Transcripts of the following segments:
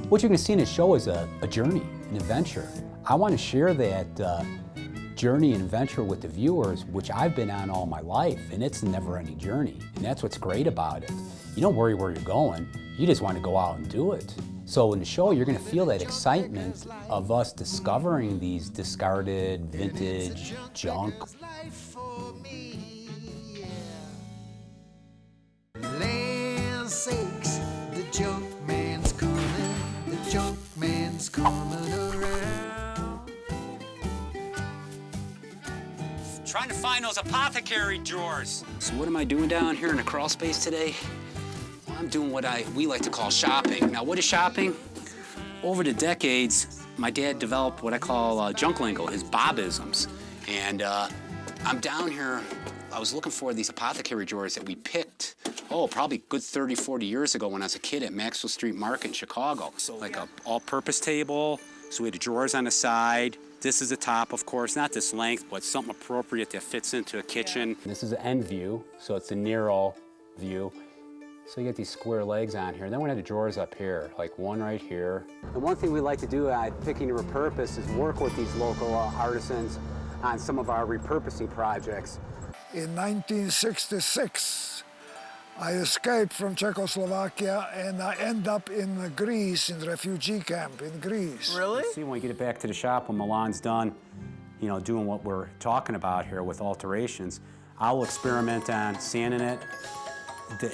What you're going to see in the show is a journey, an adventure. I want to share that journey and adventure with the viewers, which I've been on all my life, and it's a never-ending journey. And that's what's great about it. You don't worry where you're going, you just want to go out and do it. So in the show, you're going to feel that excitement of us discovering these discarded, vintage, junk. Land sakes, the junk man's coming, the junk man's coming around. Trying to find those apothecary drawers. So what am I doing down here in the crawl space today? Well, I'm doing what we like to call shopping. Now, what is shopping? Over the decades, my dad developed what I call junk lingo, his Bobisms. And I'm down here, I was looking for these apothecary drawers that we picked, probably good 30, 40 years ago when I was a kid at Maxwell Street Market in Chicago. So like a all-purpose table, so we had the drawers on the side. This is the top, of course, not this length, but something appropriate that fits into a kitchen. This is an end view, so it's a Nero view. So you get these square legs on here. Then we have the drawers up here, like one right here. The one thing we like to do at Picking to Repurpose is work with these local artisans on some of our repurposing projects. In 1966, I escaped from Czechoslovakia and I end up in Greece, in the refugee camp in Greece. Really? See, when we get it back to the shop, when Milan's done, doing what we're talking about here with alterations, I will experiment on sanding it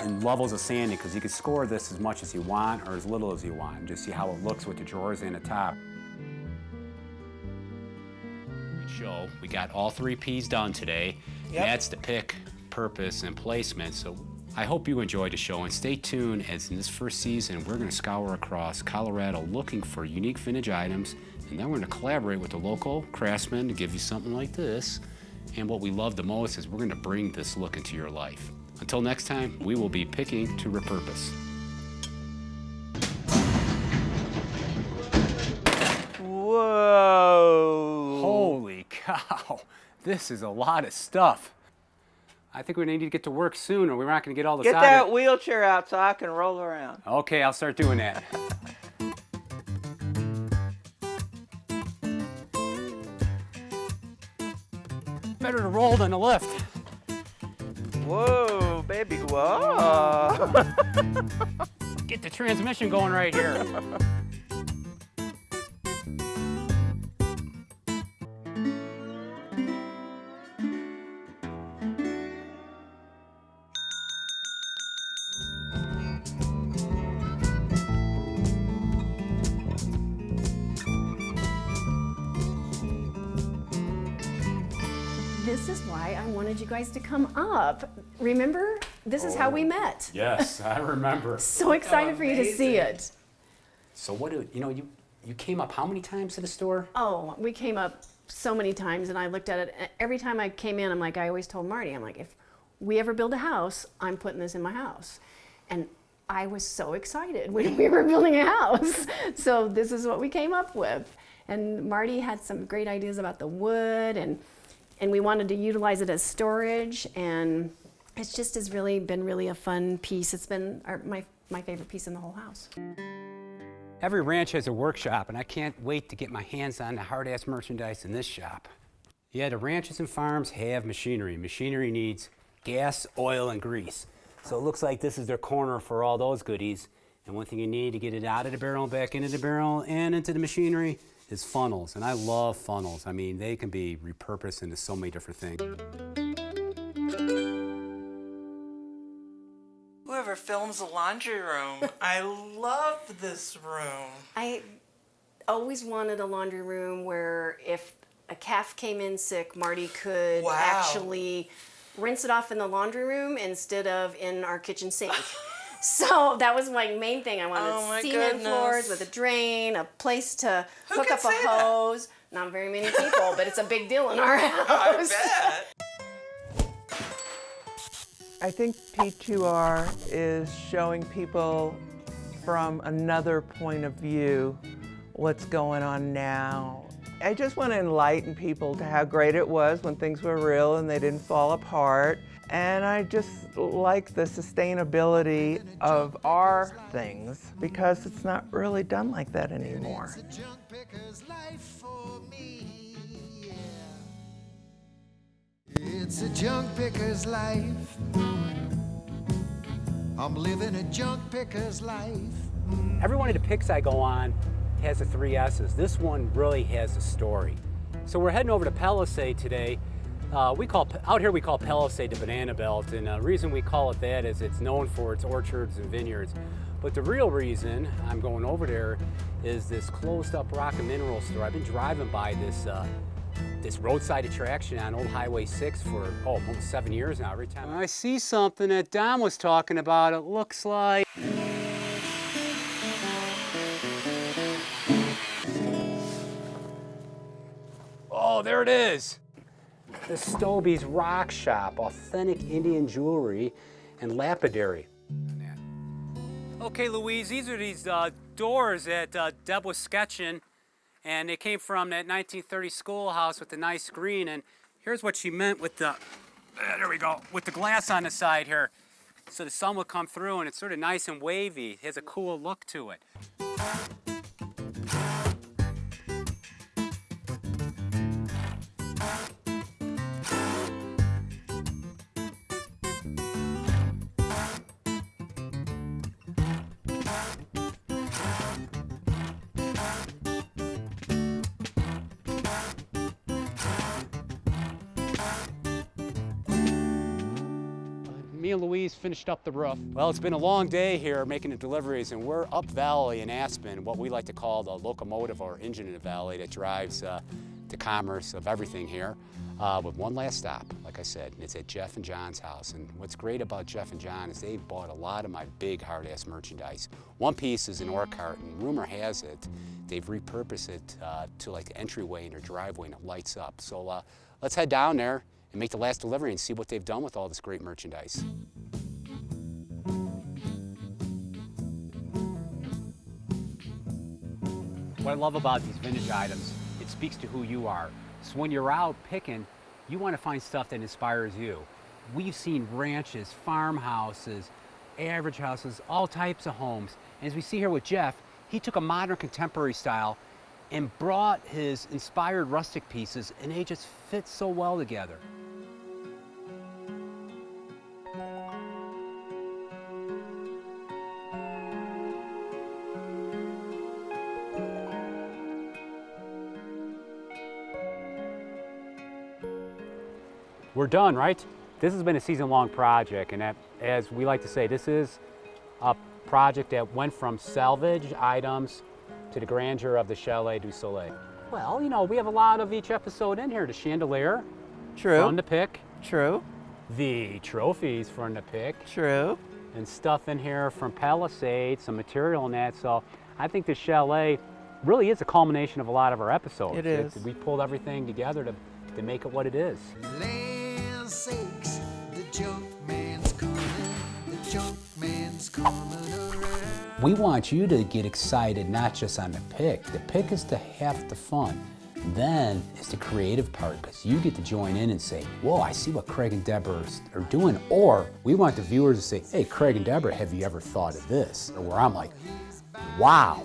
in levels of sanding, because you can score this as much as you want or as little as you want, and just see how it looks with the drawers and the top. Show, we got all 3 P's done today. Yep. That's the pick, purpose, and placement. So I hope you enjoyed the show, and stay tuned, as in this first season, we're going to scour across Colorado looking for unique vintage items, and then we're going to collaborate with the local craftsmen to give you something like this. And what we love the most is we're going to bring this look into your life. Until next time, we will be picking to repurpose. Whoa. Holy cow, this is a lot of stuff. I think we need to get to work soon, or we're not going to get all this Get out that of it. wheelchair out so I can roll around. Okay, I'll start doing that. Better to roll than to lift. Whoa, baby, whoa. Get the transmission going right here. This is why I wanted you guys to come up. Remember? This is how we met. Yes, I remember. So excited for you to see it. So what you came up how many times to the store? Oh, we came up so many times, and I looked at it. Every time I came in, I always told Marty, I'm like, if we ever build a house, I'm putting this in my house. And I was so excited when we were building a house. So this is what we came up with. And Marty had some great ideas about the wood, and we wanted to utilize it as storage, and it's just has really been a fun piece. It's been my favorite piece in the whole house. Every ranch has a workshop, and I can't wait to get my hands on the hard-ass merchandise in this shop. Yeah, the ranches and farms have machinery. Machinery needs gas, oil, and grease. So it looks like this is their corner for all those goodies. And one thing you need to get it out of the barrel, back into the barrel, and into the machinery is funnels. And I love funnels. I mean, they can be repurposed into so many different things. Whoever films the laundry room, I love this room. I always wanted a laundry room where if a calf came in sick, Marty could actually rinse it off in the laundry room instead of in our kitchen sink. So that was my main thing. I wanted cement floors with a drain, a place to hook up a hose. Not very many people, but it's a big deal in our house. I bet. I think P2R is showing people from another point of view what's going on now. I just want to enlighten people to how great it was when things were real and they didn't fall apart. And I just like the sustainability of our things because it's not really done like that anymore. It's a junk picker's life for me, yeah. It's a junk picker's life. I'm living a junk picker's life. Every one of the picks I go on has the 3 S's. This one really has a story. So we're heading over to Palisade today. Out here we call Palisade the Banana Belt, and the reason we call it that is it's known for its orchards and vineyards. But the real reason I'm going over there is this closed up rock and mineral store. I've been driving by this roadside attraction on Old Highway 6 for almost 7 years now. Every time I see something that Don was talking about, it looks like... Oh, there it is. The Stobie's Rock Shop, authentic Indian jewelry and lapidary. Okay, Louise, these are these doors that Deb was sketching, and they came from that 1930 schoolhouse with the nice green. And here's what she meant with the, there we go, with the glass on the side here. So the sun will come through, and it's sort of nice and wavy. It has a cool look to it. Me and Louise finished up the roof. Well, it's been a long day here making the deliveries, and we're up valley in Aspen, what we like to call the locomotive or engine in the valley that drives the commerce of everything here, with one last stop, like I said, and it's at Jeff and John's house. And what's great about Jeff and John is they've bought a lot of my big hard-ass merchandise. One piece is an ore cart, and rumor has it they've repurposed it to like the entryway in their driveway, and it lights up. So let's head down there and make the last delivery and see what they've done with all this great merchandise. What I love about these vintage items, it speaks to who you are. So when you're out picking, you want to find stuff that inspires you. We've seen ranches, farmhouses, average houses, all types of homes. And as we see here with Jeff, he took a modern contemporary style and brought his inspired rustic pieces, and they just fit so well together. We're done, right? This has been a season-long project, and as we like to say, this is a project that went from salvage items to the grandeur of the Chalet du Soleil. Well, you know, we have a lot of each episode in here. The chandelier, True. from the pick. True. The trophies from the pick. True. And stuff in here from Palisade, some material in that. So I think the Chalet really is a culmination of a lot of our episodes. It is. We pulled everything together to make it what it is. Land sakes, the junk man's coming. The junk man's coming around. We want you to get excited, not just on the pick. The pick is the half the fun. Then is the creative part, because you get to join in and say, whoa, I see what Craig and Deborah are doing. Or we want the viewers to say, hey, Craig and Deborah, have you ever thought of this? Or where I'm like, wow,